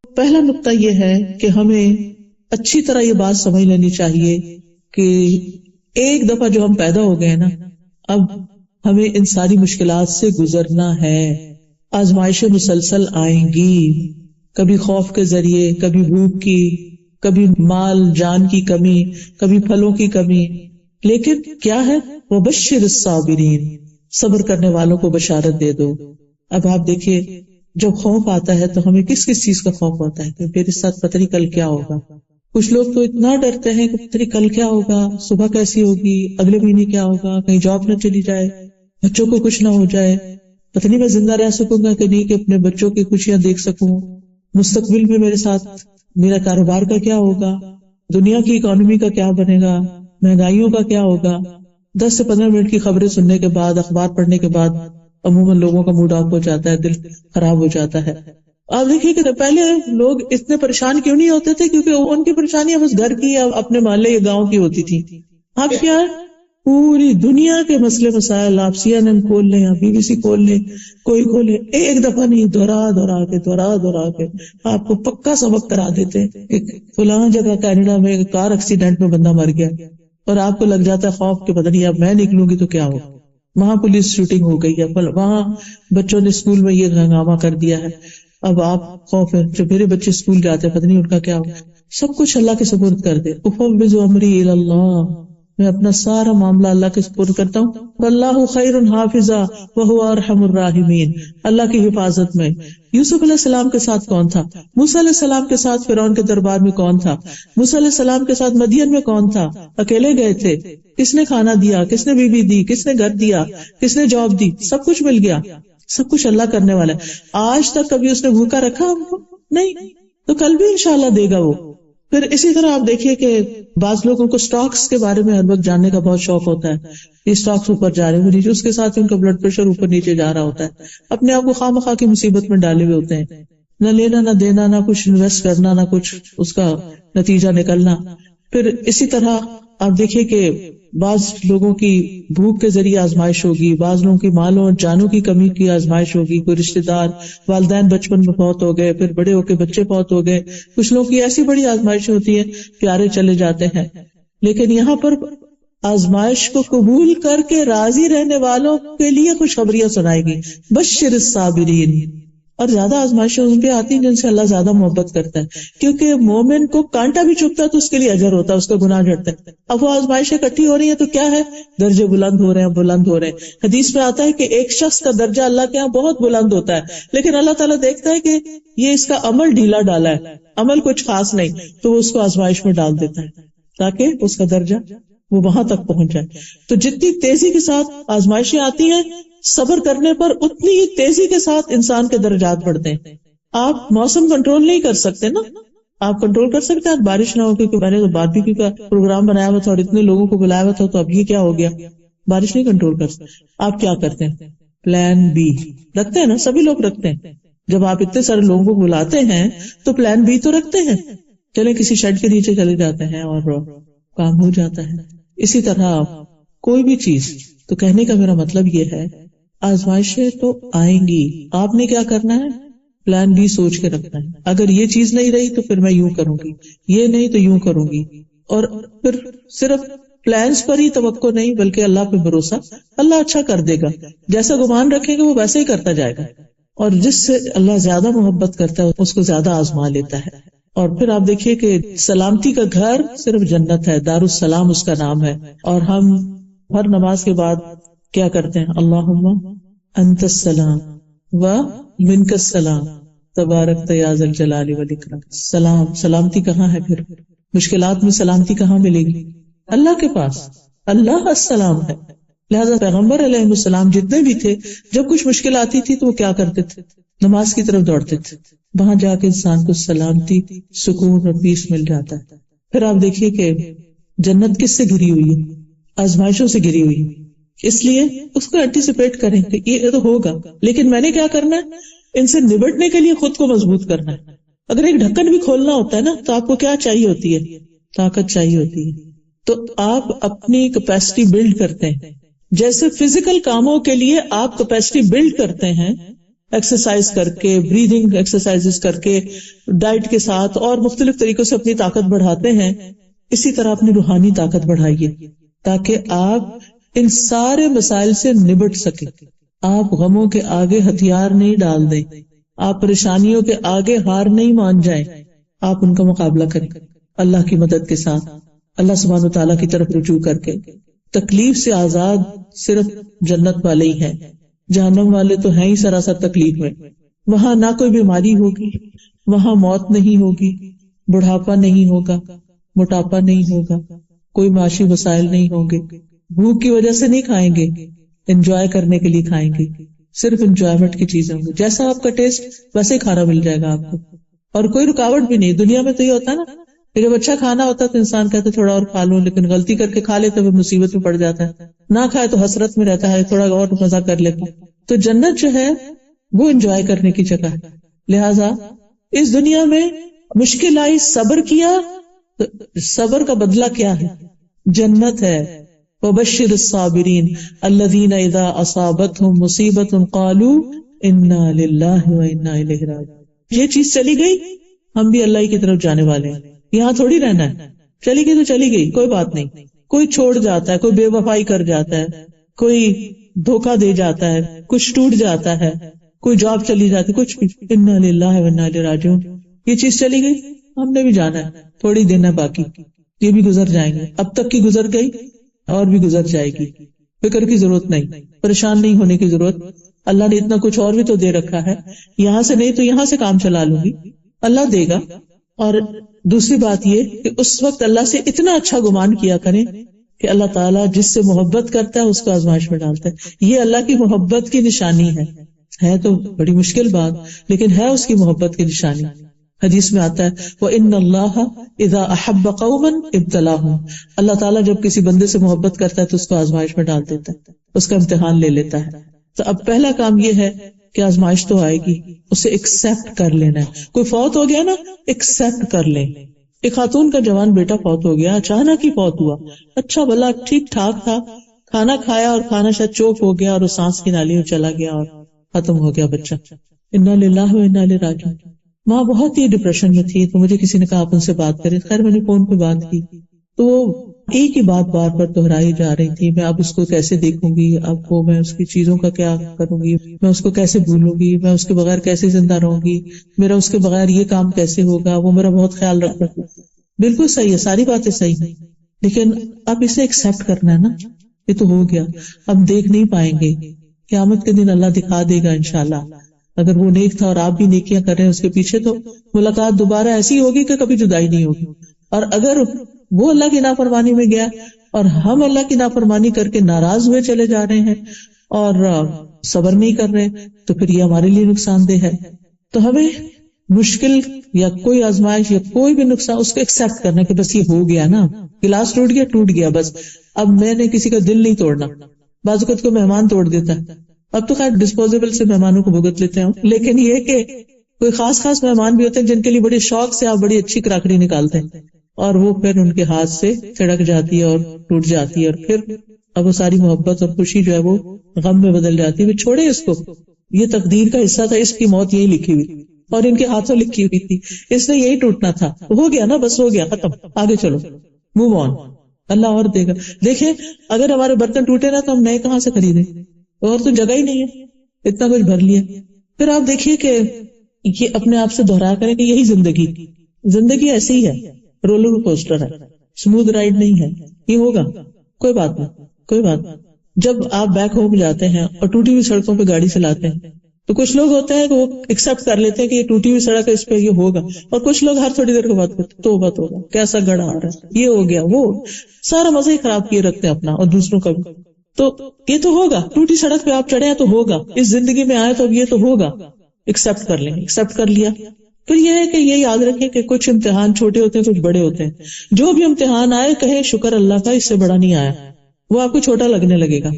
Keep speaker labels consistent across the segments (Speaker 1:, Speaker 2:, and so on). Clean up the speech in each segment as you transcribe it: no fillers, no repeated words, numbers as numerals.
Speaker 1: پہلا نقطہ یہ ہے کہ ہمیں اچھی طرح یہ بات سمجھ لینی چاہیے کہ ایک دفعہ جو ہم پیدا ہو گئے نا، اب ہمیں ان ساری مشکلات سے گزرنا ہے. آزمائشیں مسلسل آئیں گی، کبھی خوف کے ذریعے، کبھی بھوک کی، کبھی مال جان کی کمی، کبھی پھلوں کی کمی. لیکن کیا ہے؟ وَبَشِّرِ الصَّابِرِينَ، صبر کرنے والوں کو بشارت دے دو. اب آپ دیکھیے، جب خوف آتا ہے تو ہمیں کس کس چیز کا خوف ہوتا ہے کہ میرے ساتھ پتہ نہیں کل کیا ہوگا. کچھ لوگ تو اتنا ڈرتے ہیں کہ پتہ نہیں کل کیا ہوگا، صبح کیسی ہوگی، اگلے مہینے کیا ہوگا، کہیں جاب نہ چلی جائے، بچوں کو کچھ نہ ہو جائے، پتہ نہیں میں زندہ رہ سکوں گا کہ نہیں، کہ اپنے بچوں کی خوشیاں دیکھ سکوں، مستقبل میں میرے ساتھ میرا کاروبار کا کیا ہوگا، دنیا کی اکانومی کا کیا بنے گا، مہنگائیوں کا کیا ہوگا. 10 سے 15 منٹ کی خبریں سننے کے بعد، اخبار پڑھنے کے بعد عموماً لوگوں کا موڈ آف ہو جاتا ہے، دل خراب ہو جاتا ہے. آپ دیکھیے کہ پہلے لوگ اتنے پریشان کیوں نہیں ہوتے تھے، کیونکہ ان کی پریشانیاں بس گھر کی یا اپنے محلے یا گاؤں کی ہوتی تھی. اب کیا ہے؟ پوری دنیا کے مسئلے مسائل، آپ CNN کھول لیں، آپ BBC کھول لیں، کوئی کھولے، ایک دفعہ نہیں، دورا کے آپ کو پکا سبق کرا دیتے ہیں. فلاں جگہ کینیڈا میں کار ایکسیڈنٹ میں بندہ مر گیا، اور آپ کو لگ جاتا ہے خوف کہ پتہ نہیں اب میں نکلوں گی تو کیا ہوگا، وہاں پولیس شوٹنگ ہو گئی ہے، وہاں بچوں نے اسکول میں یہ ہنگامہ کر دیا ہے. اب آپ خوف ہے، جو میرے بچے اسکول جاتے ہیں پتہ نہیں ان کا کیا ہوگا. سب کچھ اللہ کے سپرد کر دے. افوض امری الی اللہ، میں اپنا سارا معاملہ اللہ کے سپرد کرتا ہوں. واللہ خیر حافظا وہو ارحم الراحمین، اللہ کی حفاظت میں. یوسف علیہ السلام کے ساتھ کون تھا؟ موسیٰ علیہ السلام کے ساتھ فرعون کے دربار میں کون تھا؟ موسیٰ علیہ السلام کے ساتھ مدین میں کون تھا؟ اکیلے گئے تھے، کس نے کھانا دیا، کس نے بیوی دی، کس نے گھر دیا، کس نے جاب دی، سب کچھ مل گیا. سب کچھ اللہ کرنے والا ہے. آج تک کبھی اس نے بھوکا رکھا ہم کو؟ نہیں، تو کل بھی انشاءاللہ دے گا وہ. پھر اسی طرح آپ دیکھیے کہ بعض لوگوں کو سٹاکس کے بارے میں ہر وقت جاننے کا بہت شوق ہوتا ہے. یہ سٹاکس اوپر جا رہے ہیں نیچے، اس کے ساتھ ان کا بلڈ پریشر اوپر نیچے جا رہا ہوتا ہے. اپنے آپ کو خواہ مخواہ کی مصیبت میں ڈالے ہوئے ہوتے ہیں، نہ لینا نہ دینا، نہ کچھ انویسٹ کرنا، نہ کچھ اس کا نتیجہ نکلنا. پھر اسی طرح آپ دیکھیے کہ بعض لوگوں کی بھوک کے ذریعے آزمائش ہوگی، بعض لوگوں کی مالوں اور جانوں کی کمی کی آزمائش ہوگی. کوئی رشتہ دار، والدین بچپن میں فوت ہو گئے، پھر بڑے ہو کے بچے فوت ہو گئے. کچھ لوگوں کی ایسی بڑی آزمائشیں ہوتی ہیں، پیارے چلے جاتے ہیں. لیکن یہاں پر آزمائش کو قبول کر کے راضی رہنے والوں کے لیے خوشخبریاں سنائے گی. بشر الصابرین. اور زیادہ آزمائشیں ان پہ آتی ہیں جن سے اللہ زیادہ محبت کرتا ہے، کیونکہ مومن کو کانٹا بھی چبھتا ہے تو اس کے لیے اجر ہوتا ہے، اس کا گناہ جھڑتا ہے. اب وہ آزمائشیں اکٹھی ہو رہی ہیں تو کیا ہے؟ درجے بلند ہو رہے ہیں. حدیث میں آتا ہے کہ ایک شخص کا درجہ اللہ کے ہاں بہت بلند ہوتا ہے، لیکن اللہ تعالیٰ دیکھتا ہے کہ یہ اس کا عمل ڈھیلا ڈالا ہے، عمل کچھ خاص نہیں، تو وہ اس کو آزمائش میں ڈال دیتا ہے تاکہ اس کا درجہ وہ وہاں تک پہنچ جائے. تو جتنی تیزی کے ساتھ آزمائشیں آتی ہیں، صبر کرنے پر اتنی ہی تیزی کے ساتھ انسان کے درجات بڑھتے ہیں. آپ موسم کنٹرول نہیں کر سکتے نا، آپ کنٹرول کر سکتے ہیں بارش نہ ہو، کیونکہ میں نے تو باربیکیو کا پروگرام بنایا ہوا تھا اور اتنے لوگوں کو بلایا ہوا تھا، تو اب یہ کیا ہو گیا، بارش نہیں کنٹرول کر سکتے. آپ کیا کرتے ہیں؟ پلان بی رکھتے ہیں نا، سبھی لوگ رکھتے ہیں. جب آپ اتنے سارے لوگوں کو بلاتے ہیں تو پلان بی تو رکھتے ہیں، چلے کسی شیڈ کے نیچے چلے جاتے ہیں اور کام ہو جاتا ہے. اسی طرح کوئی بھی چیز، تو کہنے کا میرا مطلب یہ ہے آزمائشیں تو آئیں گی، آپ نے کیا کرنا ہے؟ پلان بی سوچ کے رکھنا ہے. اگر یہ چیز نہیں رہی تو پھر میں یوں کروں گی، یہ نہیں تو یوں کروں گی. اور پھر صرف پلانس پر ہی توقع نہیں بلکہ اللہ پہ بھروسہ، اللہ اچھا کر دے گا. جیسا گمان رکھیں گے وہ ویسے ہی کرتا جائے گا. اور جس سے اللہ زیادہ محبت کرتا ہے اس کو زیادہ آزما لیتا ہے. اور پھر آپ دیکھیے کہ سلامتی کا گھر صرف جنت ہے، دار السلام اس کا نام ہے. اور ہم ہر نماز کے بعد کیا کرتے ہیں؟ اللہم انت السلام و منک السلام تبارک یا ذا الجلال والاکرام. سلام، سلامتی کہاں ہے؟ پھر مشکلات میں سلامتی کہاں ملے گی؟ اللہ کے پاس. اللہ السلام ہے. لہذا پیغمبر علیہ السلام جتنے بھی تھے، جب کچھ مشکل آتی تھی تو وہ کیا کرتے تھے؟ نماز کی طرف دوڑتے تھے. وہاں جا کے انسان کو سلامتی، سکون اور پیس مل جاتا ہے. پھر آپ دیکھیے کہ جنت کس سے گھری ہوئی ہے؟ آزمائشوں سے گھری ہوئی. اس لیے اس کو اینٹیسپیٹ کریں کہ یہ تو ہوگا، لیکن میں نے کیا کرنا ہے؟ ان سے نبٹنے کے لیے خود کو مضبوط کرنا ہے. اگر ایک ڈھکن بھی کھولنا ہوتا ہے نا تو آپ کو کیا چاہیے ہوتی ہے؟ طاقت چاہیے ہوتی ہے. تو آپ اپنی کیپیسٹی بلڈ کرتے ہیں. جیسے فزیکل کاموں کے لیے آپ کیپیسٹی بلڈ کرتے ہیں، ایکسرسائز کر کے، بریدنگ ایکسرسائز کر کے، ڈائٹ کے ساتھ اور مختلف طریقوں سے اپنی طاقت بڑھاتے ہیں، اسی طرح اپنی روحانی طاقت بڑھائیے تاکہ آپ ان سارے مسائل سے نبٹ سکیں. آپ غموں کے آگے ہتھیار نہیں ڈال دیں، آپ پریشانیوں کے آگے ہار نہیں مان جائیں، آپ ان کا مقابلہ کریں اللہ کی مدد کے ساتھ، اللہ سبحانہ وتعالیٰ کی طرف رجوع کر کے. تکلیف سے آزاد صرف جنت والے ہی ہیں، جہنم والے تو ہیں ہی سراسر تکلیف میں. وہاں نہ کوئی بیماری ہوگی، وہاں موت نہیں ہوگی، بڑھاپا نہیں ہوگا، موٹاپا نہیں ہوگا، کوئی معاشی مسائل نہیں ہوں گے. بھوک کی وجہ سے نہیں کھائیں گے، انجوائے کرنے کے لیے کھائیں گے، صرف انجوائمنٹ کی چیزیں ہوں گی. جیسا آپ کا ٹیسٹ ویسے کھانا مل جائے گا آپ کو، اور کوئی رکاوٹ بھی نہیں. دنیا میں تو یہ ہوتا ہے نا کہ جب اچھا کھانا ہوتا ہے تو انسان کہتا ہے تھوڑا اور کھا لوں، لیکن غلطی کر کے کھا لیتا ہے، مصیبت میں پڑ جاتا ہے. نہ کھائے تو حسرت میں رہتا ہے، تھوڑا اور مزہ کر لیتا. تو جنت جو ہے وہ انجوائے کرنے کی جگہ ہے. لہٰذا اس دنیا میں مشکل آئی، صبر کیا، تو صبر کا بدلہ کیا ہے؟ جنت ہے. وبشر الصابرین الذین اذا اصابتهم مصیبۃ قالوا انا للہ وانا الیہ راجعون. یہ چیز چلی گئی، ہم بھی اللہ کی طرف جانے والے ہیں، یہاں تھوڑی رہنا ہے. چلی گئی تو چلی گئی، کوئی بات نہیں. کوئی چھوڑ جاتا ہے، کوئی بے وفائی کر جاتا ہے، کوئی دھوکہ دے جاتا ہے، کچھ ٹوٹ جاتا ہے، کوئی جاب چلی جاتی، کچھ بھی. انا للہ وانا الیہ راجعون. یہ چیز چلی گئی، ہم نے بھی جانا ہے، تھوڑی دن ہے باقی، یہ بھی گزر جائیں گے. اب تک کی گزر گئی اور بھی گزر جائے گی. فکر کی ضرورت نہیں، پریشان نہیں ہونے کی ضرورت. اللہ نے اتنا کچھ اور بھی تو دے رکھا ہے، یہاں سے نہیں تو یہاں سے کام چلا لوں گی، اللہ دے گا. اور دوسری بات یہ کہ اس وقت اللہ سے اتنا اچھا گمان کیا کریں کہ اللہ تعالیٰ جس سے محبت کرتا ہے اس کو آزمائش میں ڈالتا ہے. یہ اللہ کی محبت کی نشانی ہے تو بڑی مشکل بات، لیکن ہے اس کی محبت کی نشانی. حدیث میں آتا ہے وَإِنَّ اللَّهَ إِذَا أَحَبَّ قَوْمًا ابْتَلَاهُمْ. اللہ تعالیٰ جب کسی بندے سے محبت کرتا ہے تو اس کو آزمائش میں ڈال دیتا ہے، اس کا امتحان لے لیتا ہے. تو اب پہلا کام یہ ہے کہ آزمائش تو آئے گی، اسے ایکسپٹ کر لینا ہے. کوئی فوت ہو گیا نا، ایکسپٹ کر لیں. ایک خاتون کا جوان بیٹا فوت ہو گیا، اچانک ہی فوت ہوا. اچھا بھلا ٹھیک ٹھاک تھا، کھانا کھایا اور کھانا شاید چوک ہو گیا اور وہ سانس کی نالی میں چلا گیا اور ختم ہو گیا بچہ. انا للہ و انا الیہ راجعون. ماں بہت ہی ڈپریشن میں تھی، تو مجھے کسی نے کہا آپ ان سے بات کریں. خیر میں نے فون پہ بات کی تو وہ ایک ہی بات بار بار دہرائی جا رہی تھی، میں اب اس کو کیسے دیکھوں گی، اب وہ میں اس کی چیزوں کا کیا کروں گی، میں اس کو کیسے بھولوں گی، میں اس کے بغیر کیسے زندہ رہوں گی، میرا اس کے بغیر یہ کام کیسے ہوگا، وہ میرا بہت خیال رکھتا ہے. بالکل صحیح ہے، ساری باتیں صحیح ہیں، لیکن اب اسے ایکسپٹ کرنا ہے نا. یہ تو ہو گیا، اب دیکھ نہیں پائیں گے. قیامت کے دن اللہ دکھا دے گا انشاءاللہ. اگر وہ نیک تھا اور آپ بھی نیکیاں کر رہے ہیں اس کے پیچھے، تو ملاقات دوبارہ ایسی ہوگی کہ کبھی جدائی نہیں ہوگی. اور اگر وہ اللہ کی نافرمانی میں گیا اور ہم اللہ کی نافرمانی کر کے ناراض ہوئے چلے جا رہے ہیں اور صبر نہیں کر رہے، تو پھر یہ ہمارے لیے نقصان دہ ہے. تو ہمیں مشکل یا کوئی آزمائش یا کوئی بھی نقصان اس کو ایکسپٹ کرنا کہ بس یہ ہو گیا نا، گلاس ٹوٹ گیا بس، اب میں نے کسی کا دل نہیں توڑنا. بعض اوقات کو مہمان توڑ دیتا ہے، اب تو خیر ڈسپوزیبل سے مہمانوں کو بھگت لیتے ہیں، لیکن یہ کہ کوئی خاص مہمان بھی ہوتے ہیں جن کے لیے بڑے شوق سے آپ بڑی اچھی کراکری نکالتے ہیں اور وہ پھر ان کے ہاتھ سے چھڑک جاتی ہے اور ٹوٹ جاتی ہے، اور پھر اب وہ ساری محبت اور خوشی جو ہے وہ غم میں بدل جاتی ہے. وہ چھوڑے اس کو، یہ تقدیر کا حصہ تھا، اس کی موت یہی لکھی ہوئی اور ان کے ہاتھوں لکھی ہوئی تھی، اس نے یہی ٹوٹنا تھا. ہو گیا نا، بس ہو گیا، ختم، آگے چلو، موو آن. اللہ اور دے گا. دیکھیں اگر ہمارے برتن ٹوٹے نا تو ہم نئے کہاں سے خریدیں، اور تو جگہ ہی نہیں ہے، اتنا کچھ بھر لیا. پھر آپ دیکھیے کہ یہ اپنے آپ سے دہرایا کریں کہ یہی زندگی ایسی ہی ہے، رولر کوسٹر ہے، اسموتھ رائڈ نہیں ہے. یہ ہوگا، کوئی بات نہیں. جب آپ بیک ہوم جاتے ہیں اور ٹوٹی ہوئی سڑکوں پہ گاڑی چلاتے ہیں تو کچھ لوگ ہوتے ہیں کہ وہ ایکسپٹ کر لیتے ہیں کہ یہ ٹوٹی ہوئی سڑک ہے، اس پہ یہ ہوگا، اور کچھ لوگ ہر تھوڑی دیر کے بعد توبہ کیسا گڑا آ رہا ہے، یہ ہو گیا، وہ سارا مزہ ہی خراب کیے رکھتے ہیں اپنا اور دوسروں کا بھی. تو یہ تو ہوگا، ٹوٹی سڑک پہ آپ چڑھے ہیں تو ہوگا، اس زندگی میں آئے تو اب یہ تو ہوگا. ایکسپٹ کر لیں، ایکسپٹ کر لیا. پھر یہ ہے کہ یہ یاد رکھیں کہ کچھ امتحان چھوٹے ہوتے ہیں، کچھ بڑے ہوتے ہیں. جو بھی امتحان آئے کہیں شکر اللہ کا، اس سے بڑا نہیں آیا، وہ آپ کو چھوٹا لگنے لگے گا.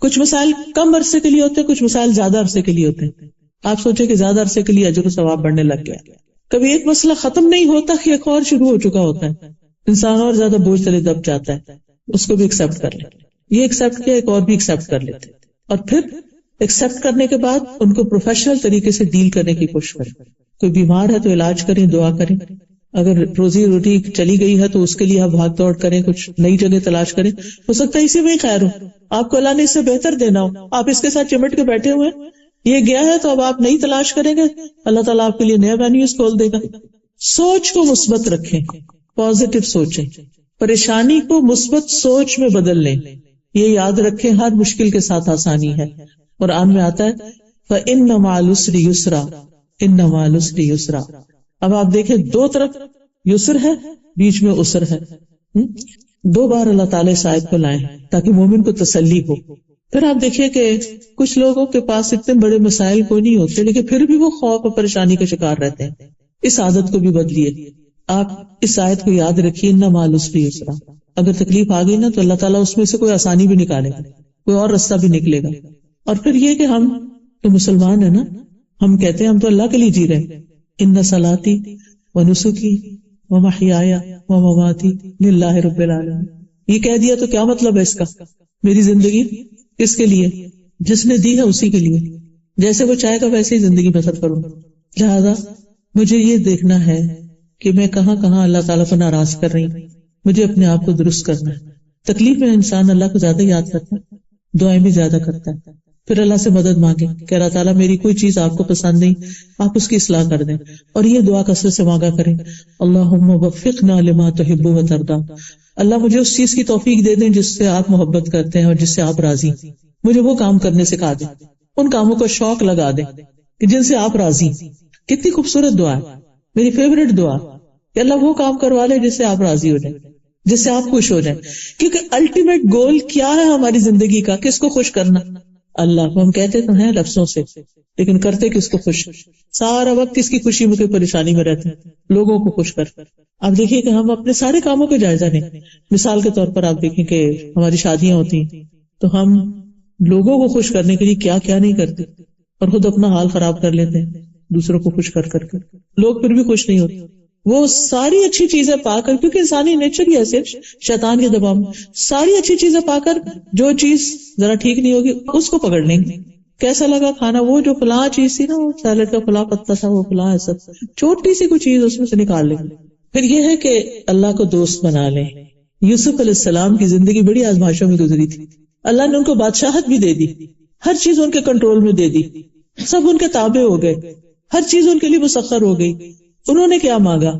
Speaker 1: کچھ مسائل کم عرصے کے لیے ہوتے ہیں، کچھ مسائل زیادہ عرصے کے لیے ہوتے ہیں. آپ سوچیں کہ زیادہ عرصے کے لیے اجر و ثواب بڑھنے لگ گیا. کبھی ایک مسئلہ ختم نہیں ہوتا کہ ایک اور شروع ہو چکا ہوتا ہے، انسان اور زیادہ بوجھ تلے دب جاتا ہے. اس کو بھی ایکسپٹ کر لیں. یہ ایکسپٹ کیا، ایک اور بھی ایکسپٹ کر لیتے. اور پھر ایکسپٹ کرنے کے بعد ان کو پروفیشنل طریقے سے ڈیل کرنے کی کوشش کریں. کوئی بیمار ہے تو علاج کریں, دعا کریں. اگر روزی روٹی چلی گئی ہے تو اس کے لیے آپ بھاگ دوڑ کریں, کچھ نئی جگہ تلاش کریں. ہو سکتا ہے اسی میں ہی خیر ہو, آپ کو اللہ نے اس سے بہتر دینا ہو, آپ اس کے ساتھ چمٹ کے بیٹھے ہوئے, یہ گیا ہے تو اب آپ نئی تلاش کریں گے, اللہ تعالیٰ آپ کے لیے نیا وینیوز کھول دے گا. سوچ کو مثبت رکھیں, پازیٹو سوچیں, پریشانی کو مثبت سوچ میں بدل لیں. یہ یاد رکھیں ہر مشکل کے ساتھ آسانی ہے. قرآن میں آتا ہے فَإِنَّ مَعَ الْعُسْرِ يُسْرًا, إِنَّ مَعَ الْعُسْرِ يُسْرًا. اب آپ دیکھیں دو طرف یسر ہے, بیچ میں عسر ہے. دو بار اللہ تعالیٰ اس آیت کو لائیں تاکہ مومن کو تسلی ہو. پھر آپ دیکھیے کہ کچھ لوگوں کے پاس اتنے بڑے مسائل کوئی نہیں ہوتے لیکن پھر بھی وہ خوف اور پریشانی کا شکار رہتے ہیں. اس عادت کو بھی بدلیے. آپ اس آیت کو یاد رکھیے, إِنَّ مَعَ الْعُسْرِ يُسْرًا. اگر تکلیف آ گئی نا تو اللہ تعالیٰ اس میں سے کوئی آسانی بھی نکالے گا, کوئی اور رستہ بھی نکلے گا. اور پھر یہ کہ ہم تو مسلمان ہیں نا, ہم کہتے ہیں ہم تو اللہ کے لیے جی رہے ہیں. ان صلاتی ونسکی ومحیاي ومماتی للہ رب العالمین. یہ کہہ دیا تو کیا مطلب ہے اس کا؟ میری زندگی کس کے لیے؟ جس نے دی ہے اسی کے لیے, جیسے وہ چاہے گا ویسے ہی زندگی بسر کروں. لہذا مجھے یہ دیکھنا ہے کہ میں کہاں کہاں اللہ تعالیٰ کو ناراض کر رہی ہوں, مجھے اپنے آپ کو درست کرنا ہے. تکلیف میں انسان اللہ کو زیادہ یاد کرتا ہے, دعائیں بھی زیادہ کرتا ہے, پھر اللہ سے مدد مانگے کہ اللہ تعالیٰ میری کوئی چیز آپ کو پسند نہیں, آپ اس کی اصلاح کر دیں. اور یہ دعا کثرت سے مانگا کریں, اللہم وفقنا لما تحب و ترضی. اللہ مجھے اس چیز کی توفیق دے دیں جس سے آپ محبت کرتے ہیں اور جس سے آپ راضی. مجھے وہ کام کرنے سکھا دیں, ان کاموں کو شوق لگا دیں کہ جن سے آپ راضی. کتنی خوبصورت دعا ہے, میری فیوریٹ دعا کہ اللہ وہ کام کروا لے جس سے آپ راضی ہو جائیں, جس سے آپ خوش ہو جائیں. کیونکہ الٹیمیٹ گول کیا ہے ہماری زندگی کا؟ کس کو خوش کرنا؟ اللہ کو. ہم کہتے تو ہیں لفظوں سے لیکن کرتے کس کو خوش؟ سارا وقت کس کی خوشی میں, کوئی پریشانی میں رہتے ہیں, لوگوں کو خوش کر. آپ دیکھیے کہ ہم اپنے سارے کاموں کا جائزہ لیں. مثال کے طور پر آپ دیکھیں کہ ہماری شادیاں ہوتی ہیں تو ہم لوگوں کو خوش کرنے کے لیے کیا کیا نہیں کرتے, اور خود اپنا حال خراب کر لیتے ہیں دوسروں کو خوش کر کر کے. لوگ پھر بھی خوش نہیں ہوتے. وہ ساری اچھی چیزیں پا کر, کیونکہ انسانی نیچر ہی ایسے, شیطان کے دباؤ میں ساری اچھی چیزیں پا کر جو چیز ذرا ٹھیک نہیں ہوگی اس کو پکڑ لیں گے. کیسا لگا کھانا, وہ جو فلاں چیز تھی نا, وہ سیلڈ کا فلاں پتا تھا, وہ فلاں ایسا, چھوٹی سی کوئی چیز اس میں سے نکال لیں گے. پھر یہ ہے کہ اللہ کو دوست بنا لیں. یوسف علیہ السلام کی زندگی بڑی آزمائشوں میں گزری تھی. اللہ نے ان کو بادشاہت بھی دے دی, ہر چیز ان کے کنٹرول میں دے دی, سب ان کے تابع ہو گئے, ہر چیز ان کے لیے مسخر ہو گئی. انہوں نے کیا مانگا؟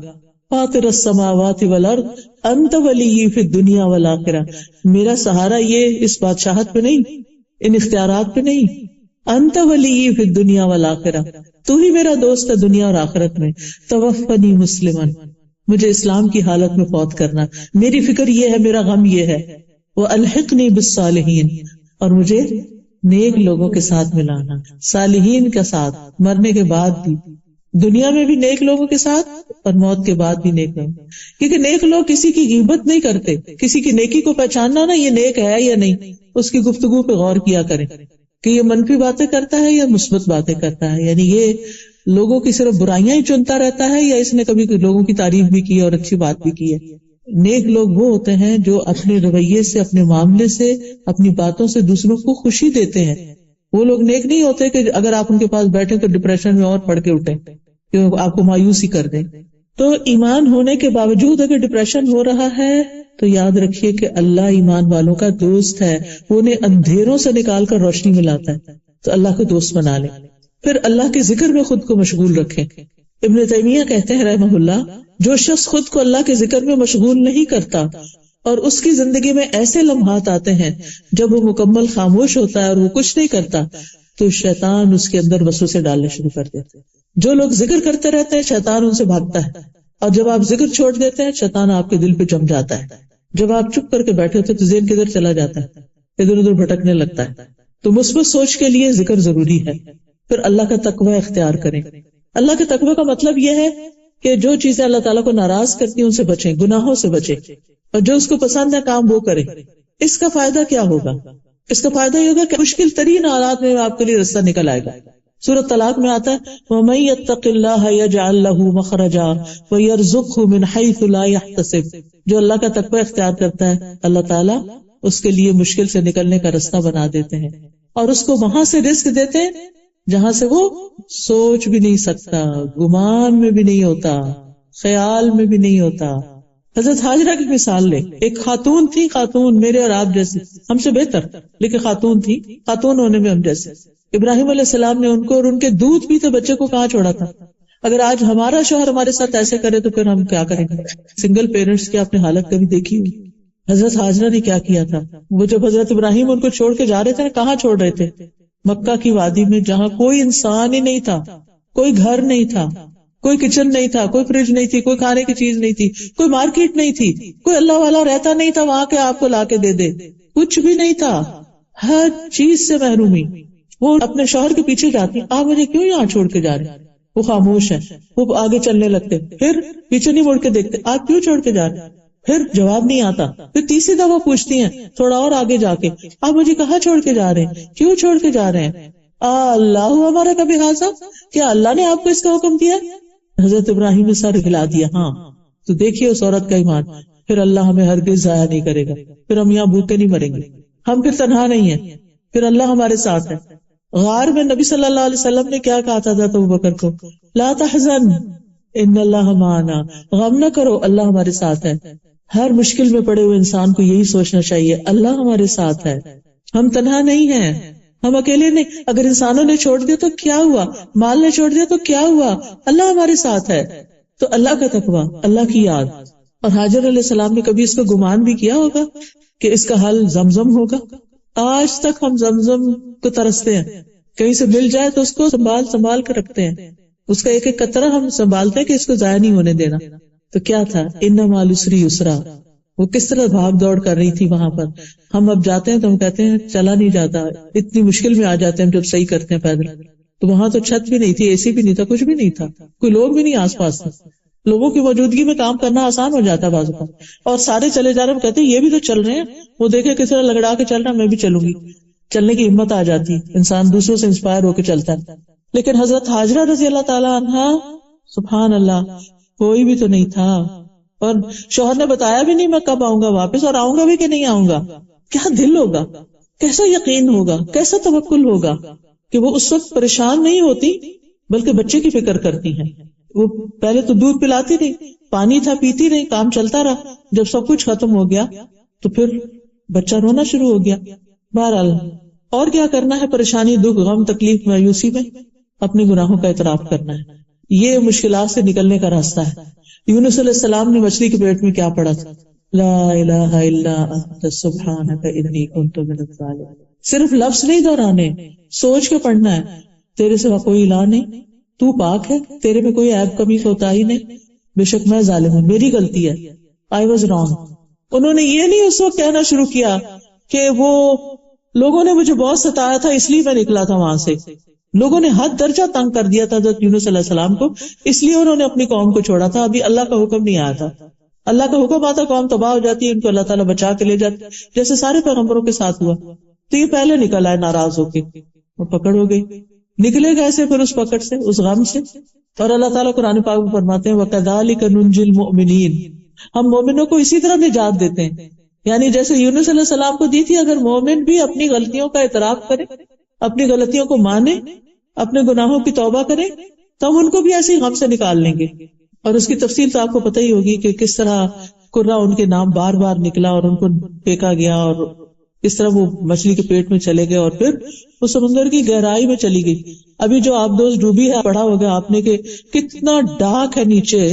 Speaker 1: فاطر السماوات والارض انت ولی فی الدنیا والآخرہ. میرا سہارا یہ اس بادشاہت پہ نہیں, ان اختیارات پہ نہیں. انت ولی فی الدنیا والآخرہ, تو ہی میرا دوست ہے دنیا اور آخرت میں. توفنی مسلمن, مجھے اسلام کی حالت میں فوت کرنا. میری فکر یہ ہے, میرا غم یہ ہے. والحقنی بالصالحین, اور مجھے نیک لوگوں کے ساتھ ملانا, صالحین کے ساتھ, مرنے کے بعد بھی, دنیا میں بھی نیک لوگوں کے ساتھ اور موت کے بعد بھی نیک لوگ. کیونکہ نیک لوگ کسی کی غیبت نہیں کرتے. کسی کی نیکی کو پہچاننا نا, یہ نیک ہے یا نہیں, اس کی گفتگو پہ غور کیا کریں کہ یہ منفی باتیں کرتا ہے یا مثبت باتیں کرتا ہے. یعنی یہ لوگوں کی صرف برائیاں ہی چنتا رہتا ہے یا اس نے کبھی لوگوں کی تعریف بھی کی اور اچھی بات بھی کی ہے. نیک لوگ وہ ہوتے ہیں جو اپنے رویے سے, اپنے معاملے سے, اپنی باتوں سے دوسروں کو خوشی دیتے ہیں. وہ لوگ نیک نہیں ہوتے کہ اگر آپ ان کے پاس بیٹھے تو ڈپریشن میں اور پڑ کے اٹھیں کہ آپ کو مایوس ہی کر دیں. تو ایمان ہونے کے باوجود اگر ڈپریشن ہو رہا ہے تو یاد رکھیے کہ اللہ ایمان والوں کا دوست ہے, وہ انہیں اندھیروں سے نکال کر روشنی میں لاتا ہے. تو اللہ کو دوست بنا لیں. پھر اللہ کے ذکر میں خود کو مشغول رکھیں. ابن تیمیہ کہتے ہیں رحمہ اللہ, جو شخص خود کو اللہ کے ذکر میں مشغول نہیں کرتا اور اس کی زندگی میں ایسے لمحات آتے ہیں جب وہ مکمل خاموش ہوتا ہے اور وہ کچھ نہیں کرتا, تو شیطان اس کے اندر وسوسے ڈالنے شروع کر دیتے ہیں. جو لوگ ذکر کرتے رہتے ہیں شیطان ان سے بھاگتا ہے, اور جب آپ ذکر چھوڑ دیتے ہیں شیطان آپ کے دل پہ جم جاتا ہے. جب آپ چپ کر کے بیٹھے ہوتے تو ذہن کدھر چلا جاتا ہے, ادھر ادھر بھٹکنے لگتا ہے. تو مثبت سوچ کے لیے ذکر ضروری ہے. پھر اللہ کا تقوی اختیار کریں. اللہ کے تقوی کا مطلب یہ ہے کہ جو چیزیں اللہ تعالیٰ کو ناراض کرتی ہیں ان سے بچیں, گناہوں سے بچیں, اور جو اس کو پسند ہے کام وہ کریں. اس کا فائدہ کیا ہوگا؟ اس کا فائدہ یہ ہوگا کہ مشکل ترین حالات میں آپ کے لیے رستہ نکل آئے گا. سورۃ طلاق میں آتا ہے وَمَن يَتَّقِ اللَّهَ يَجْعَل لَّهُ مَخْرَجًا وَيَرْزُقْهُ مِنْ حَيْثُ لَا يَحْتَسِبُ. جو اللہ کا تقوی اختیار کرتا ہے اللہ تعالیٰ اس کے لیے مشکل سے نکلنے کا راستہ بنا دیتے ہیں، اور اس کو وہاں سے رزق دیتے ہیں جہاں سے وہ سوچ بھی نہیں سکتا، گمان میں بھی نہیں ہوتا، خیال میں بھی نہیں ہوتا۔ حضرت ہاجرہ کی مثال لے، ایک خاتون تھی، خاتون میرے اور آپ جیسے، ہم سے بہتر، لیکن خاتون تھی، خاتون ہونے میں ہم جیسے۔ ابراہیم علیہ السلام نے ان کو اور ان کے دودھ پیتے بچے کو کہاں چھوڑا تھا؟ اگر آج ہمارا شوہر ہمارے ساتھ ایسے کرے تو پھر ہم کیا کریں گے؟ سنگل پیرنٹس کی آپ نے حالت کبھی دیکھی ہوئی؟ حضرت ہاجرہ نے کیا کیا تھا؟ وہ جب حضرت ابراہیم ان کو چھوڑ کے جا رہے تھے، کہاں چھوڑ رہے تھے؟ مکہ کی وادی میں، جہاں کوئی انسان ہی نہیں تھا، کوئی گھر نہیں تھا، کوئی کچن نہیں تھا، کوئی فریج نہیں تھی، کوئی کھانے کی چیز نہیں تھی، کوئی مارکیٹ نہیں تھی، کوئی اللہ والا رہتا نہیں تھا وہاں کے آپ کو لا کے دے دے، کچھ بھی نہیں تھا، ہر چیز سے محرومی۔ وہ اپنے شوہر کے پیچھے جاتی، آپ مجھے کیوں یہاں چھوڑ کے جا رہے ہیں؟ وہ خاموش ہے، وہ آگے چلنے لگتے، پھر پیچھے نہیں مڑ کے دیکھتے، آپ کیوں چھوڑ کے جا رہے ہیں؟ پھر جواب نہیں آتا، پھر تیسری دفعہ پوچھتی ہیں تھوڑا اور آگے جا کے، آپ مجھے کہاں چھوڑ کے جا رہے ہیں؟ کیوں چھوڑ کے جا رہے ہیں؟ اللہ ہمارا کبھی حاضر، کیا اللہ نے آپ کو اس کا حکم دیا؟ حضرت ابراہیم نے سر ہلا دیا، ہاں۔ تو دیکھیے اس عورت کا ایمان، پھر اللہ ہمیں ہرگز ضائع نہیں کرے گا، پھر ہم یہاں بھوکے نہیں مریں گے، ہم پھر تنہا نہیں ہیں، پھر اللہ ہمارے ساتھ ہے۔ غار میں نبی صلی اللہ علیہ وسلم نے کیا کہا تھا حضرت ابوبکر کو؟ لا تحزن ان اللہ معنا، غم نہ کرو، اللہ ہمارے ساتھ ہے۔ ہر مشکل میں پڑے ہوئے انسان کو یہی سوچنا چاہیے، اللہ ہمارے ساتھ ہے، ہم تنہا نہیں ہیں، ہم اکیلے نہیں۔ اگر انسانوں نے چھوڑ دیا تو کیا ہوا، مال نے چھوڑ دیا تو کیا ہوا، اللہ ہمارے ساتھ ہے۔ تو اللہ کا تقویٰ، اللہ کی یاد۔ اور حاجر علیہ السلام نے کبھی اس کو گمان بھی کیا ہوگا کہ اس کا حل زمزم ہوگا؟ آج تک ہم زمزم کو ترستے ہیں، کہیں سے مل جائے تو اس کو سنبھال کر رکھتے ہیں، اس کا ایک ایک قطرہ ہم سنبھالتے ہیں کہ اس کو ضائع نہیں ہونے دینا۔ تو کیا تھا؟ ان مع العسر یسرا، وہ کس طرح بھاگ دوڑ کر رہی تھی وہاں پر۔ ہم اب جاتے ہیں تو ہم کہتے ہیں چلا نہیں جاتا، اتنی مشکل میں آ جاتے ہیں ہم جب صحیح کرتے ہیں پیدل۔ تو وہاں تو چھت بھی نہیں تھی، اے سی بھی نہیں تھا، کچھ بھی نہیں تھا، کوئی لوگ بھی نہیں آس پاس تھے۔ لوگوں کی موجودگی میں کام کرنا آسان ہو جاتا ہے بعض اوقات، اور سارے چلے جا رہے ہیں، کہتے ہیں یہ بھی تو چل رہے ہیں، وہ دیکھے کس طرح لگڑا کے چل رہا، میں بھی چلوں گی، چلنے کی ہمت آ جاتی، انسان دوسروں سے انسپائر ہو کے چلتا ہے۔ لیکن حضرت ہاجرہ رضی اللہ تعالی عنہا، سبحان اللہ، کوئی بھی تو نہیں تھا، اور شوہر نے بتایا بھی نہیں میں کب آؤں گا واپس، اور آؤں گا بھی کہ نہیں آؤں گا۔ کیا دل ہوگا، کیسا یقین ہوگا، کیسا توکل ہوگا کہ وہ اس وقت پریشان نہیں ہوتی بلکہ بچے کی فکر کرتی ہیں۔ وہ پہلے تو دودھ پلاتی رہی، پانی تھا پیتی رہی، کام چلتا رہا، جب سب کچھ ختم ہو گیا تو پھر بچہ رونا شروع ہو گیا۔ بہرحال اور کیا کرنا ہے، پریشانی، دکھ، غم، تکلیف، مایوسی میں اپنے گناہوں کا اعتراف کرنا ہے، یہ مشکلات سے نکلنے کا راستہ ہے۔ یونس علیہ السلام نے مچھلی کے پیٹ میں کیا پڑھا تھا؟ لا الہ الا انت سبحانک انی کنت من الظالمین۔ صرف لفظ نہیں دہرانے، سوچ کے پڑھنا ہے، تیرے سوا کوئی الہ نہیں، تو پاک ہے، تیرے میں کوئی عیب کمی کوتاہی نہیں، بے شک میں ظالم ہوں، میری غلطی ہے، I was wrong۔ انہوں نے یہ نہیں اس وقت کہنا شروع کیا کہ وہ لوگوں نے مجھے بہت ستایا تھا اس لیے میں نکلا تھا وہاں سے، لوگوں نے حد درجہ تنگ کر دیا تھا حضرت یونس علیہ السلام کو، اس لیے انہوں نے اپنی قوم کو چھوڑا تھا، ابھی اللہ کا حکم نہیں آیا تھا۔ اللہ کا حکم آتا قوم تباہ ہو جاتی ہے، ان کو اللہ تعالیٰ بچا کے لے جاتے، جیسے سارے پیغمبروں کے ساتھ ہوا۔ تو یہ پہلے نکل آئے ناراض ہو کے، وہ پکڑ ہو گئی، نکلے کیسے پھر اس پکڑ سے، اس غم سے؟ اور اللہ تعالیٰ قرآن پاک میں فرماتے ہیں وَكَذَلِكَ نُنْجِي الْمُؤْمِنِينَ، ہم مومنوں کو اسی طرح نجات دیتے ہیں، یعنی جیسے یونس علیہ السلام کو دی تھی، اگر مومن بھی اپنی غلطیوں کا اعتراف کرے، اپنی غلطیوں کو مانے، اپنے گناہوں کی توبہ کرے، تو ہم ان کو بھی ایسے ہی غم سے نکال لیں گے۔ اور اس کی تفصیل تو آپ کو پتہ ہی ہوگی کہ کس طرح قرہ ان کے نام بار بار نکلا اور ان کو پھینکا گیا، اور اس طرح وہ مچھلی کے پیٹ میں چلے گئے اور پھر وہ سمندر کی گہرائی میں چلی گئی۔ ابھی جو آپ دوست ڈوبی ہے، پڑھا ہوگا آپ نے کہ کتنا ڈارک ہے نیچے،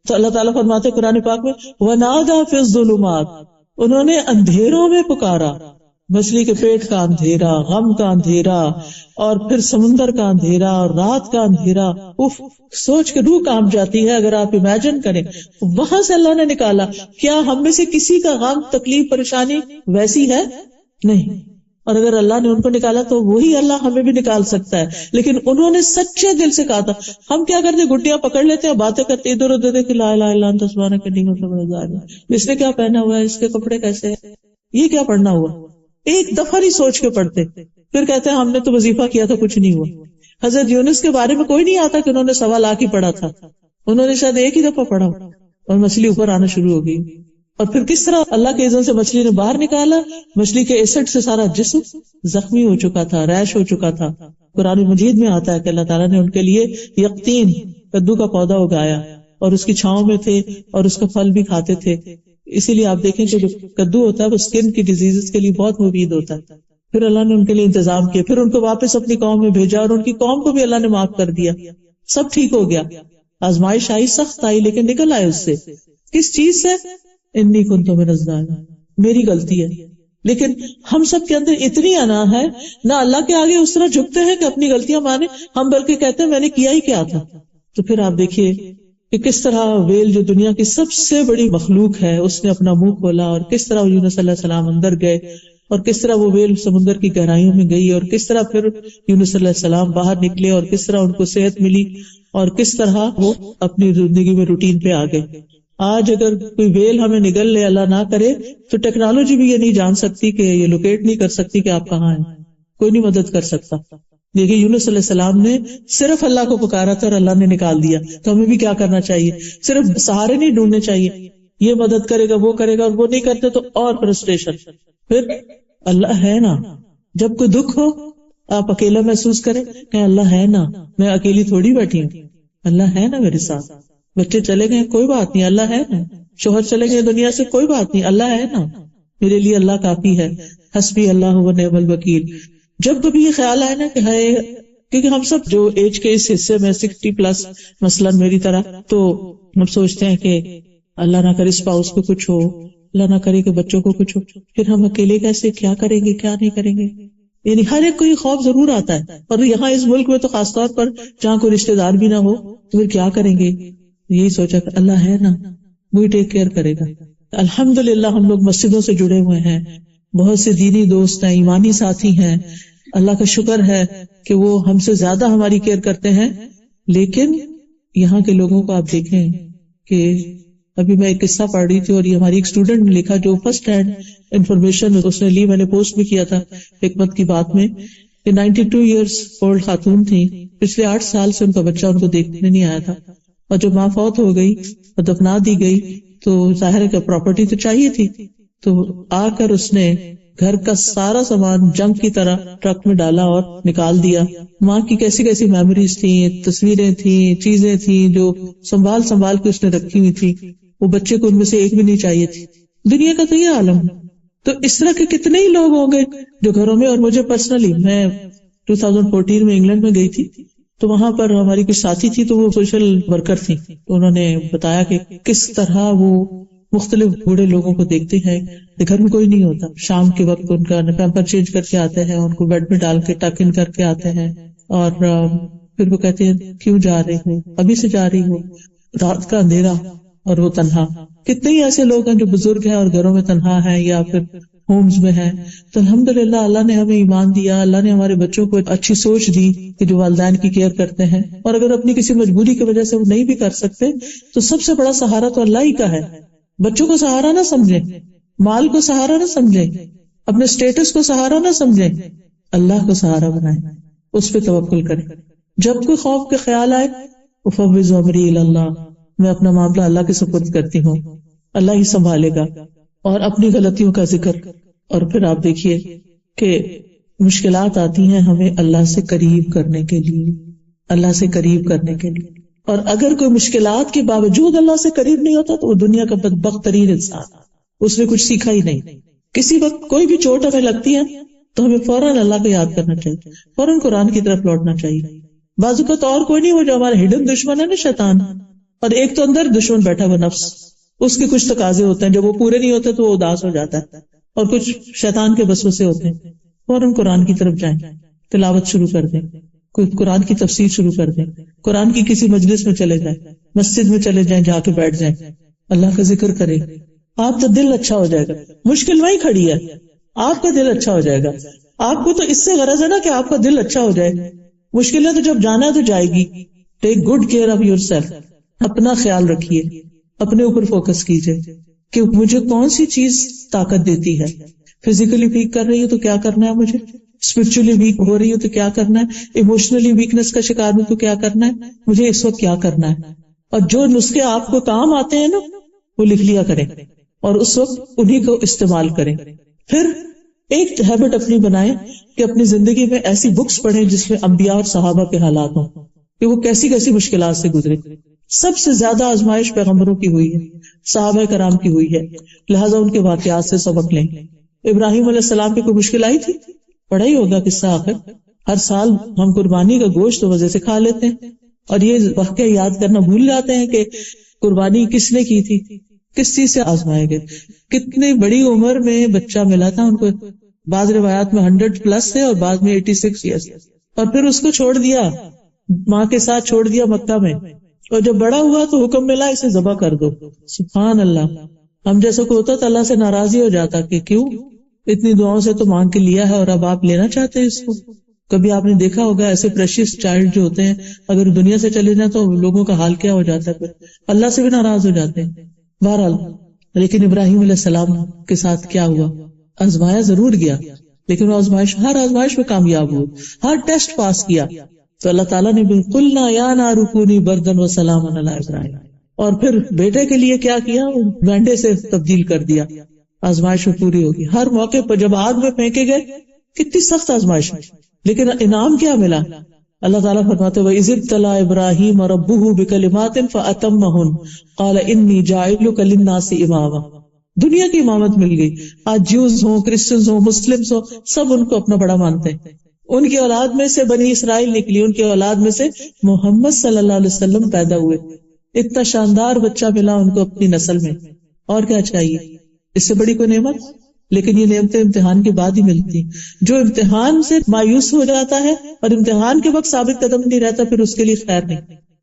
Speaker 1: تو اللہ تعالیٰ فرماتے قرآن پاک میں وَنَادَى فِي الظُّلُمَاتِ، انہوں نے اندھیروں میں پکارا، مچھلی کے پیٹ کا اندھیرا، غم کا اندھیرا، اور پھر سمندر کا اندھیرا اور رات کا اندھیرا، اف، سوچ کے روح کانپ جاتی ہے اگر آپ امیجن کریں۔ وہاں سے اللہ نے نکالا۔ کیا ہم میں سے کسی کا غم، تکلیف، پریشانی ویسی ہے؟ نہیں۔ اور اگر اللہ نے ان کو نکالا تو وہی اللہ ہمیں بھی نکال سکتا ہے، لیکن انہوں نے سچے دل سے کہا تھا۔ ہم کیا کرتے، گٹیاں پکڑ لیتے ہیں، باتیں کرتے ادھر ادھر دیکھ، لا الہ الا انت سبحانک انی کنت من الظالمین، اس نے کیا پہنا ہوا ہے، اس کے کپڑے کیسے ہیں، یہ کیا پڑھنا ہوا، ایک دفعہ نہیں سوچ کے پڑھتے، پھر کہتے ہیں ہم نے تو وظیفہ کیا تھا کچھ نہیں ہوا۔ حضرت یونس کے بارے میں کوئی نہیں آتا کہ انہوں نے 1.25 لاکھ ہی پڑھا تھا، انہوں نے شاید ایک ہی دفعہ پڑھا اور مچھلی اوپر آنا شروع ہو گئی۔ اور پھر کس طرح اللہ کے اذن سے مچھلی نے باہر نکالا، مچھلی کے ایسڈ سے سارا جسم زخمی ہو چکا تھا، ریش ہو چکا تھا. قرآن مجید میں آتا ہے کہ اللہ تعالیٰ نے ان کے لیے یقطین کدو کا پودا اگایا اور اس کی چھاؤں میں تھے اور اس کا پھل بھی کھاتے تھے. اسی لیے آپ دیکھیں کہ جو کدو ہوتا ہے وہ اسکن کی ڈیزیز کے لیے بہت مفید ہوتا ہے. پھر اللہ نے ان کے لیے انتظام کیا، پھر ان کو واپس اپنی قوم میں بھیجا اور ان کی قوم کو بھی اللہ نے معاف کر دیا، سب ٹھیک ہو گیا. آزمائش آئی، سخت آئی، لیکن نکل آئے اس سے. کس چیز سے؟ انی کنت من الظالمین، میری غلطی ہے. لیکن ہم سب کے اندر اتنی انا ہے، نہ اللہ کے آگے اس طرح جھکتے ہیں کہ اپنی غلطیاں مانے، ہم بلکہ کہتے ہیں میں نے کیا ہی کیا تھا. تو پھر آپ دیکھیے کہ کس طرح ویل جو دنیا کی سب سے بڑی مخلوق ہے اس نے اپنا منہ کھولا، اور کس طرح یونس علیہ السلام اندر گئے، اور کس طرح وہ ویل سمندر کی گہرائیوں میں گئی، اور کس طرح پھر یونس علیہ السلام باہر نکلے، اور کس طرح ان کو صحت ملی، اور کس طرح وہ اپنی زندگی میں روٹین پہ آ گئے. آج اگر کوئی ویل ہمیں نگل لے، اللہ نہ کرے، تو ٹیکنالوجی بھی یہ نہیں جان سکتی کہ یہ لوکیٹ نہیں کر سکتی کہ آپ کہاں ہیں، کوئی نہیں مدد کر سکتا. دیکھیے یونس علیہ السلام نے صرف اللہ کو پکارا تھا اور اللہ نے نکال دیا. تو ہمیں بھی کیا کرنا چاہیے؟ صرف سہارے نہیں ڈھونڈنے چاہیے، یہ مدد کرے گا وہ کرے گا، اور وہ نہیں کرتے تو اور فرسٹریشن. پھر اللہ ہے نا، جب کوئی دکھ ہو آپ اکیلا محسوس کریں کہ اللہ ہے نا، میں اکیلی تھوڑی بیٹھی ہوں، اللہ ہے نا میرے ساتھ. بچے چلے گئے کوئی بات نہیں، اللہ ہے نا. شوہر چلے گئے دنیا سے کوئی بات نہیں، اللہ ہے نا. میرے لیے اللہ کافی ہے، حسبی اللہ و نعم الوکیل. جب کبھی یہ خیال آئے نا کہ ہے، کیونکہ ہم سب جو ایج کے اس حصے میں 60+ مثلاً میری طرح، تو ہم سوچتے ہیں کہ اللہ نہ کرے اسپاؤس کو کچھ ہو، اللہ نہ کرے کہ بچوں کو کچھ ہو، پھر ہم اکیلے کیسے، کیا کریں گے کیا نہیں کریں گے. یعنی ہر ایک کو یہ خوف ضرور آتا ہے، اور یہاں اس ملک میں تو خاص طور پر جہاں کوئی رشتے دار بھی نہ ہو تو پھر کیا کریں گے. یہی سوچا کہ اللہ ہے نا، وہی ٹیک کیئر کرے گا. الحمدللہ ہم لوگ مسجدوں سے جڑے ہوئے ہیں، بہت سے دینی دوست ہیں، ایمانی ساتھی ہیں، اللہ کا شکر ہے کہ وہ ہم سے زیادہ ہماری کیئر کرتے ہیں. لیکن یہاں کے لوگوں کو آپ دیکھیں کہ ابھی میں ایک قصہ پڑھ رہی تھی، اور یہ ہماری ایک اسٹوڈنٹ نے لکھا جو فرسٹ ہینڈ انفارمیشن اس نے لی، میں نے پوسٹ بھی کیا تھا حکمت کی بات میں، کہ 92 ایئرس اولڈ خاتون تھی، پچھلے 8 سال سے ان کا بچہ ان کو دیکھنے نہیں آیا تھا، اور جب ماں فوت ہو گئی اور دفنا دی گئی تو ظاہر ہے کہ پراپرٹی تو چاہیے تھی، تو آ کر اس نے گھر کا سارا سامان جنگ کی طرح ٹرک میں ڈالا اور نکال دیا. ماں کی کیسی کیسی میموریز تھیں، تصویریں تھیں، چیزیں تھیں جو سنبھال کے اس نے رکھی ہوئی تھی، وہ بچے کو ان میں سے ایک بھی نہیں چاہیے تھی. دنیا کا تو یہ عالم ہے. تو اس طرح کے کتنے ہی لوگ ہوں گے جو گھروں میں، اور مجھے پرسنلی میں 2014 میں انگلینڈ میں گئی تھی، تو وہاں پر ہماری کچھ ساتھی تھی، تو وہ سوشل ورکر تھی، تو انہوں نے بتایا کہ کس طرح وہ مختلف بوڑھے لوگوں کو دیکھتے ہیں، گھر میں کوئی نہیں ہوتا، شام کے وقت ان کا پیمپر چینج کر کے آتے ہیں، ان کو بیڈ میں ڈال کے ٹک ان کر کے آتے ہیں، اور پھر وہ کہتے ہیں کیوں جا رہی ہو، ابھی سے جا رہی ہو، رات کا اندھیرا اور وہ تنہا. کتنے ہی ایسے لوگ ہیں جو بزرگ ہیں اور گھروں میں تنہا ہیں یا پھر ہومز میں ہیں. تو الحمدللہ اللہ نے ہمیں ایمان دیا، اللہ نے ہمارے بچوں کو اچھی سوچ دی کہ جو والدین کی کیئر کرتے ہیں، اور اگر اپنی کسی مجبوری کی وجہ سے وہ نہیں بھی کر سکتے تو سب سے بڑا سہارا تو اللہ ہی کا ہے. بچوں کو سہارا نہ سمجھیں، مال کو سہارا نہ سمجھیں، اپنے سٹیٹس کو سہارا نہ سمجھیں، اللہ کو سہارا بنائیں، اس پہ توکل کریں. جب کوئی خوف کے خیال آئے، افوض امری الی اللہ، میں اپنا معاملہ اللہ کے سپرد کرتی ہوں، اللہ ہی سنبھالے گا. اور اپنی غلطیوں کا ذکر. اور پھر آپ دیکھیے کہ مشکلات آتی ہیں ہمیں اللہ سے قریب کرنے کے لیے، اللہ سے قریب کرنے کے لیے. اور اگر کوئی مشکلات کے باوجود اللہ سے قریب نہیں ہوتا تو وہ دنیا کا بدبخت ترین انسان، اس نے کچھ سیکھا ہی نہیں. کسی وقت کوئی بھی چوٹ ہمیں لگتی ہے تو ہمیں فوراً اللہ کو یاد کرنا چاہیے، فوراً قرآن کی طرف لوٹنا چاہیے. بازو کا تو اور کوئی نہیں، وہ جو ہمارا ہڈن دشمن ہے نا، شیطان. اور ایک تو اندر دشمن بیٹھا ہوا نفس، اس کے کچھ تقاضے ہوتے ہیں، جب وہ پورے نہیں ہوتے تو وہ اداس ہو جاتا ہے، اور کچھ شیطان کے وسوسے ہوتے ہیں. فوراً قرآن کی طرف جائیں، تلاوت شروع کر دیں، کوئی قرآن کی تفسیر شروع کر دیں، قرآن کی کسی مجلس میں چلے جائیں، مسجد میں چلے جائیں، جا کے بیٹھ جائیں، اللہ کا ذکر کریں. آپ کا دل اچھا ہو جائے گا. مشکل وہی کھڑی ہے، آپ کا دل اچھا ہو جائے گا. آپ کو تو اس سے غرض ہے نا کہ آپ کا دل اچھا ہو جائے. مشکلیں تو جب جانا ہے تو جائے گی. Take good care of your self, اپنا خیال رکھیے، اپنے اوپر فوکس کیجئے کہ مجھے کون سی چیز طاقت دیتی ہے. فزیکلی ویک کر رہی ہوں تو کیا کرنا ہے مجھے، اسپرچولی ویک ہو رہی ہوں تو کیا کرنا ہے، ایموشنلی ویکنس کا شکار ہوں تو کیا کرنا ہے، مجھے اس وقت کیا کرنا ہے. اور جو نسخے آپ کو کام آتے ہیں نا وہ لکھ لیا کریں. اور اس وقت انہی کو استعمال کریں. پھر ایک ہیبٹ اپنی بنائیں کہ اپنی زندگی میں ایسی بکس پڑھیں جس میں انبیاء اور صحابہ کے حالات ہوں کہ وہ کیسی کیسی مشکلات سے گزرے. سب سے زیادہ آزمائش پیغمبروں کی ہوئی ہے، صحابہ کرام کی ہوئی ہے، لہٰذا ان کے واقعات سے سبق لیں. ابراہیم علیہ السلام کی کوئی مشکل آئی تھی؟ پڑھا ہی ہوگا قصہ. آخر ہر سال ہم قربانی کا گوشت تو مزے سے کھا لیتے ہیں اور یہ واقعہ یاد کرنا بھول جاتے ہیں کہ قربانی کس نے کی تھی، کس چیز سے آزمائے گئے. کتنی بڑی عمر میں بچہ ملا تھا ان کو، بعض روایات میں 100+ تھے اور بعض میں 86 ایئرس، اور پھر اس کو چھوڑ دیا، ماں کے ساتھ چھوڑ دیا مکہ میں، اور جب بڑا ہوا تو حکم ملا اسے ذبح کر دو. سبحان اللہ. ہم جیسا کو ہوتا تو اللہ سے ناراضی ہو جاتا کہ کیوں اتنی دعاؤں سے تو مانگ کے لیا ہے اور اب آپ لینا چاہتے ہیں اس کو. کبھی آپ نے دیکھا ہوگا ایسے پریشیس چائلڈ جو ہوتے ہیں اگر دنیا سے چلے جائیں تو لوگوں کا حال کیا ہو جاتا ہے، پھر اللہ سے بھی ناراض ہو جاتے ہیں. بہرحال لیکن ابراہیم علیہ السلام کے ساتھ کیا ہوا؟ آزمایا ضرور گیا، لیکن وہ ہر آزمائش میں کامیاب ہوئے، ہر ٹیسٹ پاس کیا. تو اللہ تعالیٰ نے قُلْنَا يَا نَارُ كُونِي بَرْدًا وَسَلَامًا عَلَىٰ إِبْرَاهِيمَ، اور پھر بیٹے کے لیے کیا کیا؟ گانڈے سے تبدیل کر دیا. آزمائش میں پوری ہوگی. ہر موقع پر جب آگ میں پھینکے گئے، کتنی سخت آزمائش، لیکن انعام کیا ملا؟ اللہ تعالیٰ فرماتے وَإِذِ ابْتَلَىٰ إِبْرَاهِيمَ رَبُّهُ بِكَلِمَاتٍ فَأَتَمَّهُنَّ قَالَ إِنِّي جَاعِلُكَ لِلنَّاسِ إِمَامًا. دنیا کی امامت مل گئی. آج جیوز ہوں، کرسچنز ہوں، مسلمز ہوں، سب ان کو اپنا بڑا مانتے ہیں. ان کی اولاد میں سے بنی اسرائیل نکلی، ان کی اولاد میں سے محمد صلی اللہ علیہ وسلم پیدا ہوئے. اتنا شاندار بچہ ملا ان کو اپنی نسل میں، اور کیا چاہیے؟ اس سے بڑی کوئی نعمت؟ لیکن یہ نعمتیں امتحان کے بعد ہی ملتی. جو امتحان سے مایوس ہو جاتا ہے اور امتحان کے وقت ثابت قدم نہیں رہتا، پھر اس کے لیے خیر نہیں.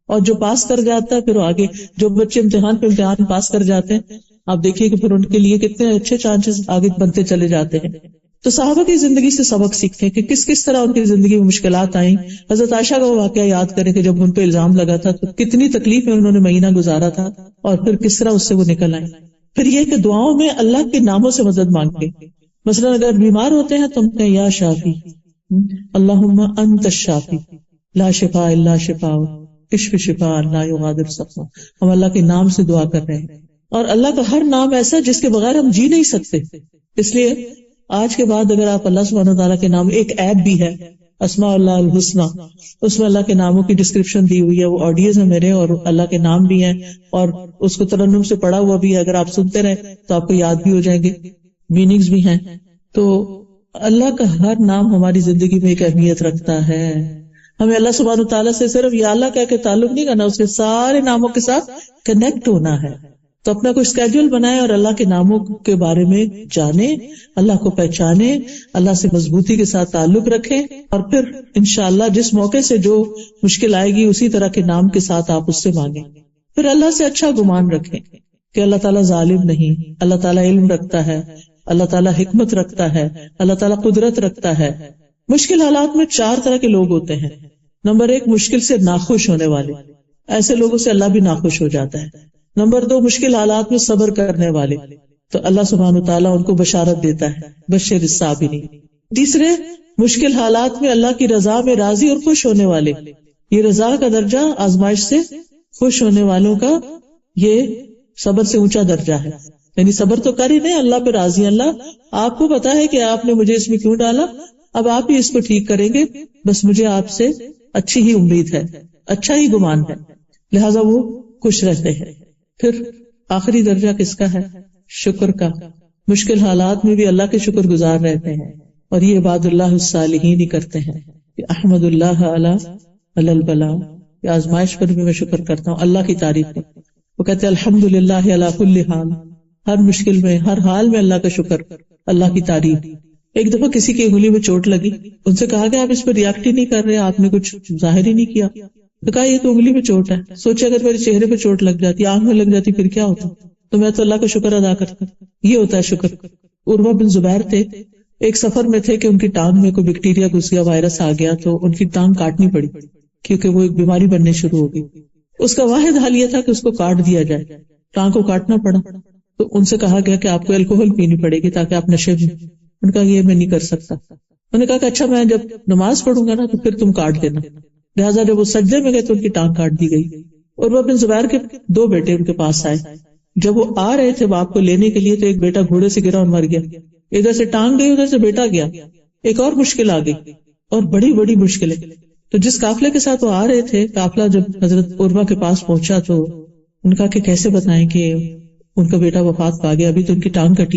Speaker 1: اور جو پاس کر جاتا ہے پھر آگے، جو بچے امتحان پہ امتحان پاس کر جاتے ہیں، آپ دیکھیے کہ پھر ان کے لیے کتنے اچھے چانسز آگے بنتے چلے جاتے ہیں. تو صحابہ کی زندگی سے سبق سیکھیں کہ کس طرح ان کی زندگی میں مشکلات آئیں. حضرت عائشہ کا وہ واقعہ یاد کریں کہ جب ان پہ الزام لگا تھا تو کتنی تکلیف میں انہوں نے مہینہ گزارا تھا، اور پھر کس طرح اس سے وہ نکل آئیں. پھر یہ کہ دعاؤں میں اللہ کے ناموں سے مدد مانگیں. مثلا اگر بیمار ہوتے ہیں تو ہم کہیں یا شافی، اللہم انت الشافی لا شفاء الا شفاءک اشف شفاء لا یغادر سقما. ہم اللہ کے نام سے دعا کر رہے ہیں، اور اللہ کا ہر نام ایسا جس کے بغیر ہم جی نہیں سکتے. اس لیے آج کے بعد اگر آپ اللہ سبحانہ وتعالیٰ کے نام، ایک ایپ بھی ہے اسماء اللہ الحسنی، اس میں اللہ کے ناموں کی ڈسکرپشن دی ہوئی ہے. وہ آڈیوز ہیں میرے، اور اللہ کے نام بھی ہیں، اور اس کو ترنم سے پڑھا ہوا بھی ہے. اگر آپ سنتے رہے تو آپ کو یاد بھی ہو جائیں گے، میننگز بھی ہیں. تو اللہ کا ہر نام ہماری زندگی میں ایک اہمیت رکھتا ہے. ہمیں اللہ سبحانہ وتعالیٰ سے صرف یا اللہ کہہ کے تعلق نہیں کرنا، اس کے سارے ناموں کے ساتھ کنیکٹ ہونا ہے. تو اپنا کوئی اسکیڈول بنائیں اور اللہ کے ناموں کے بارے میں جانیں، اللہ کو پہچانیں، اللہ سے مضبوطی کے ساتھ تعلق رکھیں، اور پھر انشاءاللہ جس موقع سے جو مشکل آئے گی اسی طرح کے نام کے ساتھ آپ اس سے مانگیں. پھر اللہ سے اچھا گمان رکھیں کہ اللہ تعالیٰ ظالم نہیں، اللہ تعالیٰ علم رکھتا ہے، اللہ تعالیٰ حکمت رکھتا ہے، اللہ تعالیٰ قدرت رکھتا ہے. مشکل حالات میں 4 طرح کے لوگ ہوتے ہیں. نمبر 1، مشکل سے ناخوش ہونے والے، ایسے لوگوں سے اللہ بھی ناخوش ہو جاتا ہے. نمبر 2، مشکل حالات میں صبر کرنے والے، تو اللہ سبحانہ وتعالیٰ ان کو بشارت دیتا ہے، بشر الصابرین. تیسرے، مشکل حالات میں اللہ کی رضا میں راضی اور خوش ہونے والے. یہ رضا کا درجہ آزمائش سے خوش ہونے والوں کا یہ صبر سے اونچا درجہ ہے. یعنی صبر تو کر ہی نہیں، اللہ پہ راضی. اللہ آپ کو پتا ہے کہ آپ نے مجھے اس میں کیوں ڈالا، اب آپ ہی اس کو ٹھیک کریں گے، بس مجھے آپ سے اچھی ہی امید ہے، اچھا ہی گمان ہے، لہذا وہ خوش رہتے ہیں. پھر آخری درجہ کس کا ہے؟ شکر کا. مشکل حالات میں بھی اللہ کے شکر گزار رہتے ہیں، اور یہ عباد اللہ الصالحین ہی کرتے ہیں کہ احمد اللہ علی البلاء، کہ آزمائش پر بھی میں شکر کرتا ہوں، اللہ کی تعریف ہے. وہ کہتے ہیں الحمدللہ علی کل حال، ہر مشکل میں، ہر حال میں اللہ کا شکر، اللہ کی تعریف. ایک دفعہ کسی کی انگلی میں چوٹ لگی، ان سے کہا کہ آپ اس پر ریاکٹ ہی نہیں کر رہے، آپ نے کچھ ظاہر ہی نہیں کیا. تو کہا یہ تو انگلی پہ چوٹ ہے، سوچے اگر میرے چہرے پہ چوٹ لگ جاتی، آنکھ میں لگ جاتی، پھر کیا ہوتا؟ تو میں تو اللہ کا شکر ادا کرتا. یہ ہوتا ہے شکر. عروہ بن زبیر تھے، ایک سفر میں تھے کہ ان کی ٹانگ میں کوئی بیکٹیریا گھس گیا، وائرس آ گیا، تو ان کی ٹانگ کاٹنی پڑی کیونکہ وہ ایک بیماری بننے شروع ہو گئی. اس کا واحد حل یہ تھا کہ اس کو کاٹ دیا جائے، ٹانگ کو کاٹنا پڑا. تو ان سے کہا گیا کہ آپ کو الکوہل پینی پڑے گی تاکہ آپ نشے میں. ان کا یہ میں نہیں کر سکتا. انہوں نے کہا کہ اچھا میں جب نماز پڑھوں گا نا تو پھر تم کاٹ دینا. لہٰذا جب وہ سجدے میں گئے تو ان کی ٹانگ کاٹ دی گئی. اور وہ بن زبیر کے 2 بیٹے ان کے پاس آئے. جب وہ آ رہے تھے باپ کو لینے کے لیے تو ایک بیٹا گھوڑے سے گرا اور مر گیا. ادھر سے ٹانگ گئی, ادھر سے بیٹا گیا. ایک اور مشکل آ گئی اور بڑی بڑی مشکلیں. تو جس قافلے کے ساتھ وہ آ رہے تھے, قافلہ جب حضرت عروہ کے پاس پہنچا تو ان کا کہ کیسے بتائیں کہ ان کا بیٹا وفات پا گیا, ابھی تو ان کی ٹانگ کٹی